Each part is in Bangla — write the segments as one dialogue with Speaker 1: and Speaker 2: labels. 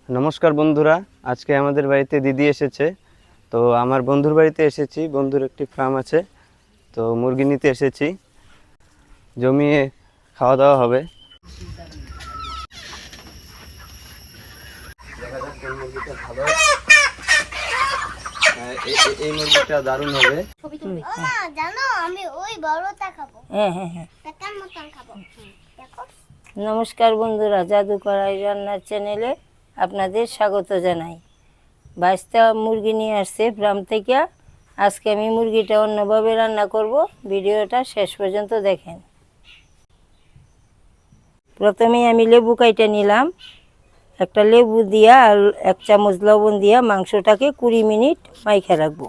Speaker 1: নমস্কার বন্ধুরা, আজকে আমাদের বাড়িতে দিদি এসেছে। তো আমার বন্ধুর বাড়িতে এসেছি। বন্ধুর একটি ফার্ম আছে, তো মুরগি নিতে এসেছি। জমিয়ে খাওয়া দাওয়া হবে। দেখা যাক কোন মুরগিটা ভালো। এই মুরগিটা দারুণ হবে।
Speaker 2: জানো আমি ওই বড়টা খাবো।
Speaker 3: হ্যাঁ হ্যাঁ হ্যাঁ
Speaker 2: টাকার মতন খাবো। দেখো
Speaker 3: নমস্কার বন্ধুরা, জাদু কড়াই রান্নার চ্যানেলে আপনাদের স্বাগত জানাই। 22টা মুরগি নিয়ে আসছে ফার্ম থেকে। আজকে আমি মুরগিটা অন্যভাবে রান্না করব, ভিডিওটা শেষ পর্যন্ত দেখেন। প্রথমেই আমি লেবু কাইটা নিলাম। একটা লেবু দিয়া আর 1 চামচ লবণ দিয়া মাংসটাকে 20 মিনিট মাইখা রাখবো।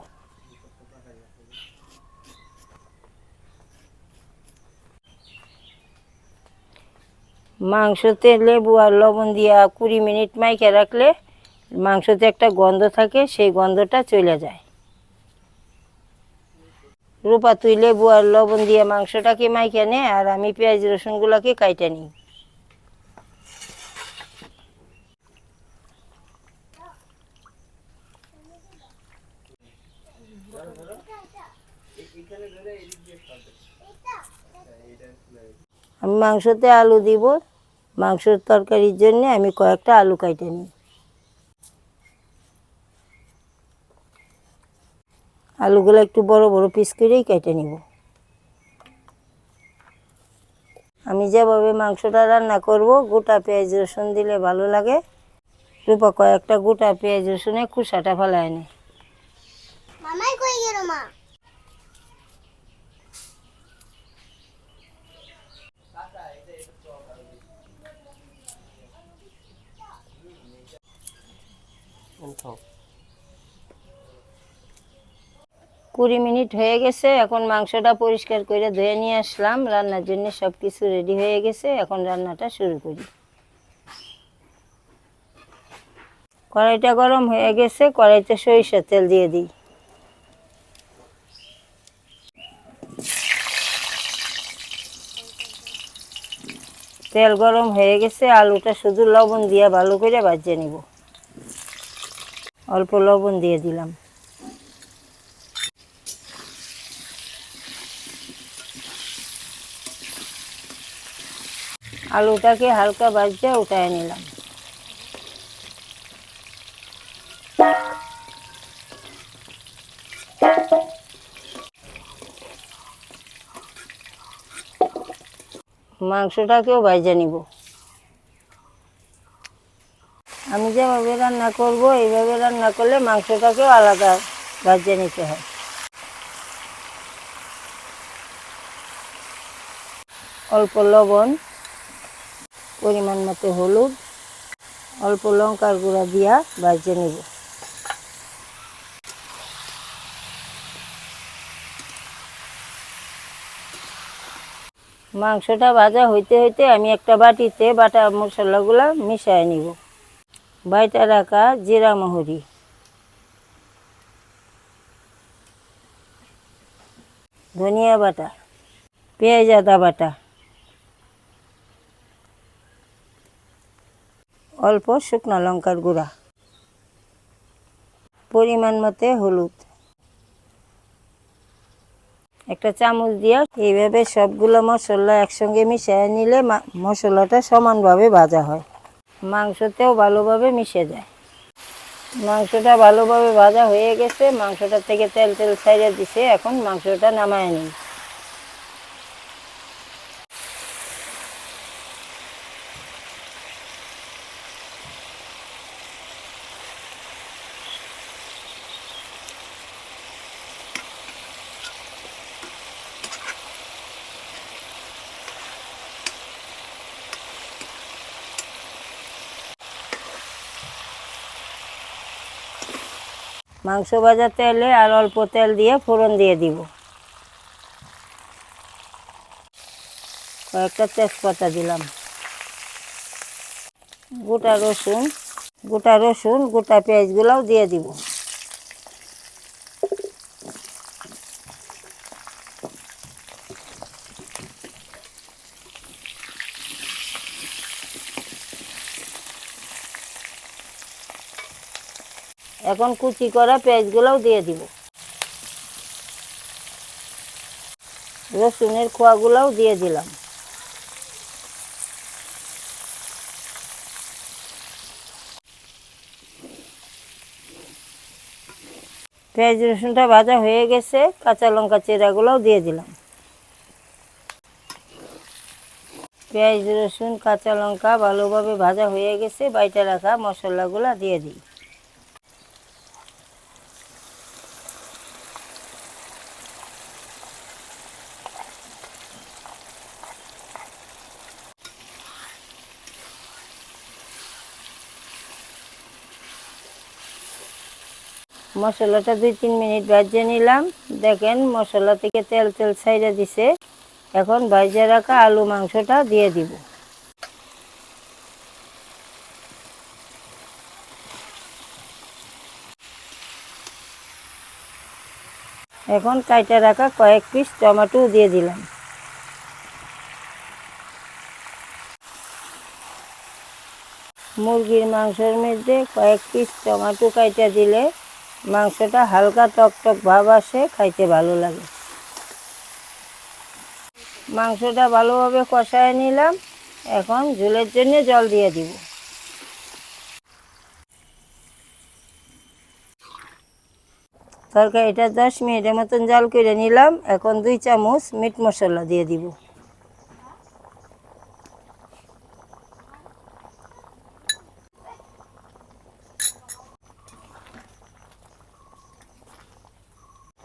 Speaker 3: মাংসতে লেবু আর লবণ দিয়া 20 মিনিট মাইখা রাখলে মাংসতে একটা গন্ধ থাকে, সেই গন্ধটা চলে যায়। রূপা, তুই লেবু আর লবণ দিয়ে মাংসটাকে মাইখা নে, আর আমি পেঁয়াজ রসুনগুলোকে কাইটা নিই। আমি মাংসতে আলু দিব। মাংসের তরকারির জন্য আমি কয়েকটা আলু কাইটে নিই। আলুগুলো একটু বড় বড় পিস করেই কেটে নিব। আমি যেভাবে মাংসটা রান্না করব, গোটা পেঁয়াজ রসুন দিলে ভালো লাগে। রূপা কয়েকটা গোটা পেঁয়াজ রসুনে খোসাটা ফেলায় নে।
Speaker 2: মামাই কই গেল মা?
Speaker 1: তো
Speaker 3: 20 মিনিট হয়ে গেছে। এখন মাংসটা পরিষ্কার করে ধুয়ে নিয়ে আসলাম। রান্নার জন্য সব কিছু রেডি হয়ে গেছে। এখন রান্নাটা শুরু করি। কড়াইটা গরম হয়ে গেছে, কড়াইতে সরিষার তেল দিয়ে দিই। তেল গরম হয়ে গেছে, আলুটা শুধু লবণ দিয়ে ভালো করে ভাজে নিব। অল্প লবণ দিয়ে দিলাম। আলুটাকে হালকা ভাজতে উঠায় নিলাম। মাংসটাকেও ভাজে নিব। আমি যেভাবে রান্না করব, এইভাবে রান্না করলে মাংসটাকেও আলাদা ভাজে নিতে হয়। অল্প লবণ, পরিমাণ মতো হলুদ, অল্প লঙ্কার গুঁড়া দিয়া ভাজে নিব। মাংসটা ভাজা হইতে হইতে আমি একটা বাটিতে বাটা মশলাগুলো মিশিয়ে নিব। বাইটা রাখা জিরা মহরি, ধনিয়া বাটা, পেঁয়াজ আদা বাটা, অল্প শুকনো লঙ্কার গুঁড়া, পরিমাণ মতো হলুদ। একটা চামচ দিয়া এইভাবে সবগুলো মশলা একসঙ্গে মিশিয়ে নিলে মশলাটা সমানভাবে ভাজা হয়, মাংসতেও ভালোভাবে মিশে যায়। মাংসটা ভালোভাবে ভাজা হয়ে গেছে, মাংসটা থেকে তেল তেল ছাইড়ে দিছে। এখন মাংসটা নামায় নিই। মাংস ভাজা তেলে আর অল্প তেল দিয়ে ফোড়ন দিয়ে দিব। কয়েকটা তেজপাতা দিলাম। গোটা রসুন, গোটা পেঁয়াজগুলোও দিয়ে দিব। এখন কুচি করা পেঁয়াজগুলোও দিয়ে দিব, রসুনের কোয়াগুলোও দিয়ে দিলাম। পেঁয়াজ রসুনটা ভাজা হয়ে গেছে, কাঁচা লঙ্কা চেরাগুলোও দিয়ে দিলাম। পেঁয়াজ রসুন কাঁচা লঙ্কা ভালোভাবে ভাজা হয়ে গেছে, বাইটা রাখা মশলাগুলো দিয়ে দিই। মশলাটা 2-3 মিনিট ভেজে নিলাম। দেখেন মশলা থেকে তেল তেল ছাইড়া দিছে। এখন ভেজে রাখা আলু মাংসটা দিয়ে দিব। এখন কাইটা রাখা কয়েক পিস টমেটো দিয়ে দিলাম। মুরগির মাংসের মধ্যে কয়েক পিস টমেটো কাইটা দিলে মাংসটা হালকা টকটক ভাব আসে, খাইতে ভালো লাগে। মাংসটা ভালোভাবে কষায় নিলাম। এখন ঝোলের জন্য জল দিয়ে দিব। তরকারিটা 10 মিনিটের মতন জাল করে নিলাম। এখন 2 চামচ মিট মশলা দিয়ে দিব।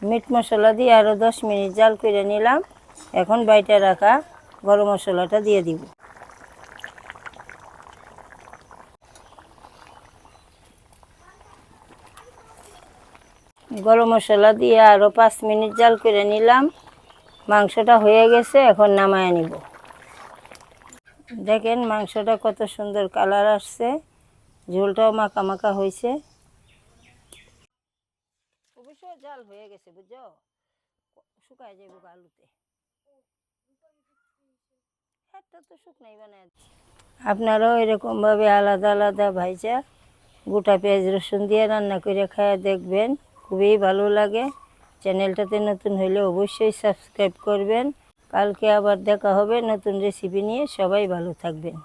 Speaker 3: মিট মশলা দিয়ে আরও 10 মিনিট জাল করে নিলাম। এখন বাইটা রাখা গরম মশলাটা দিয়ে দিব। গরম মশলা দিয়ে আরও 5 মিনিট জাল করে নিলাম। মাংসটা হয়ে গেছে, এখন নামায় নিব। দেখেন মাংসটা কত সুন্দর কালার আসছে, ঝোলটাও মাখা মাখা হয়েছে। অবশ্য জাল হয়ে গেছে, বুঝছো, শুকায় যাইব আলুতে। তো শুকনাই বানায়। আপনারাও এরকমভাবে আলাদা আলাদা ভাইজা গোটা পেঁয়াজ রসুন দিয়ে রান্না করে খায়া দেখবেন, খুবই ভালো লাগে। চ্যানেলটাতে নতুন হলে অবশ্যই সাবস্ক্রাইব করবেন। কালকে আবার দেখা হবে নতুন রেসিপি নিয়ে। সবাই ভালো থাকবেন।